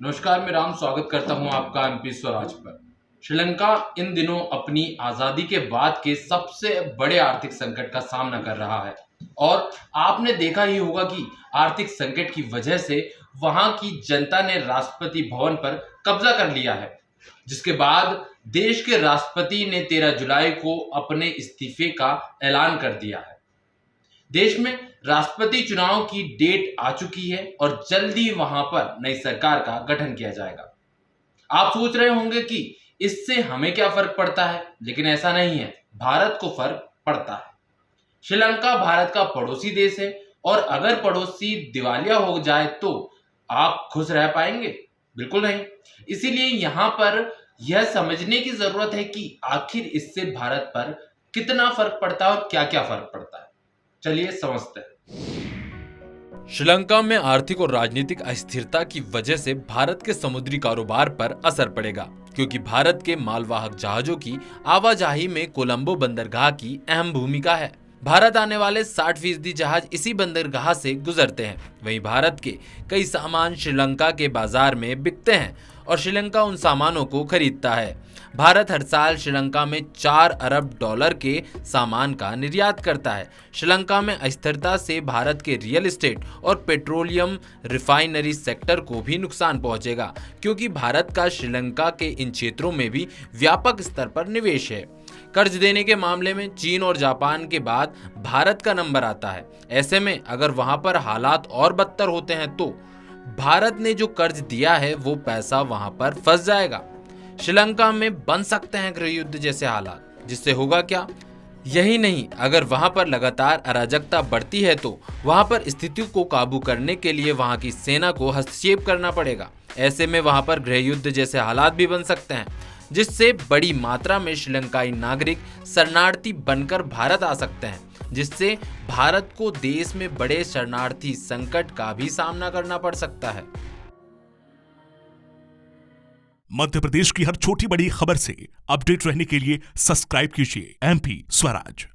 नमस्कार, मैं राम स्वागत करता हूं आपका एमपी स्वराज पर। श्रीलंका इन दिनों अपनी आज़ादी के बाद के सबसे बड़े आर्थिक संकट का सामना कर रहा है और आपने देखा ही होगा कि आर्थिक संकट की वजह से वहां की जनता ने राष्ट्रपति भवन पर कब्जा कर लिया है, जिसके बाद देश के राष्ट्रपति ने 13 जुलाई को अपने इस्तीफे का ऐलान कर दिया है। देश में राष्ट्रपति चुनाव की डेट आ चुकी है और जल्दी वहां पर नई सरकार का गठन किया जाएगा। आप सोच रहे होंगे कि इससे हमें क्या फर्क पड़ता है, लेकिन ऐसा नहीं है। भारत को फर्क पड़ता है। श्रीलंका भारत का पड़ोसी देश है और अगर पड़ोसी दिवालिया हो जाए तो आप खुश रह पाएंगे? बिल्कुल नहीं। इसीलिए यहाँ पर यह समझने की जरूरत है कि आखिर इससे भारत पर कितना फर्क पड़ता है और क्या क्या फर्क पड़ता है। चलिए समझते हैं। श्रीलंका में आर्थिक और राजनीतिक अस्थिरता की वजह से भारत के समुद्री कारोबार पर असर पड़ेगा, क्योंकि भारत के मालवाहक जहाजों की आवाजाही में कोलंबो बंदरगाह की अहम भूमिका है। भारत आने वाले 60% जहाज इसी बंदरगाह से गुजरते हैं। वहीं भारत के कई सामान श्रीलंका के बाजार में बिकते हैं और श्रीलंका उन सामानों को खरीदता है। भारत हर साल श्रीलंका में 4 अरब डॉलर के सामान का निर्यात करता है। श्रीलंका में अस्थिरता से भारत के रियल एस्टेट और पेट्रोलियम रिफाइनरी सेक्टर को भी नुकसान पहुंचेगा, क्योंकि भारत का श्रीलंका के इन क्षेत्रों में भी व्यापक स्तर पर निवेश है। कर्ज देने के मामले में चीन और जापान के बाद भारत का नंबर आता है। ऐसे में अगर वहां पर हालात और बदतर होते हैं तो भारत ने जो कर्ज दिया है वो पैसा वहां पर फंस जाएगा। श्रीलंका में बन सकते हैं गृह युद्ध जैसे हालात, जिससे होगा क्या? यही नहीं, अगर वहां पर लगातार अराजकता बढ़ती है तो वहां पर स्थिति को काबू करने के लिए वहां की सेना को हस्तक्षेप करना पड़ेगा। ऐसे में वहां पर गृह युद्ध जैसे हालात भी बन सकते हैं, जिससे बड़ी मात्रा में श्रीलंकाई नागरिक शरणार्थी बनकर भारत आ सकते हैं, जिससे भारत को देश में बड़े शरणार्थी संकट का भी सामना करना पड़ सकता है। मध्य प्रदेश की हर छोटी बड़ी खबर से अपडेट रहने के लिए सब्सक्राइब कीजिए एमपी स्वराज।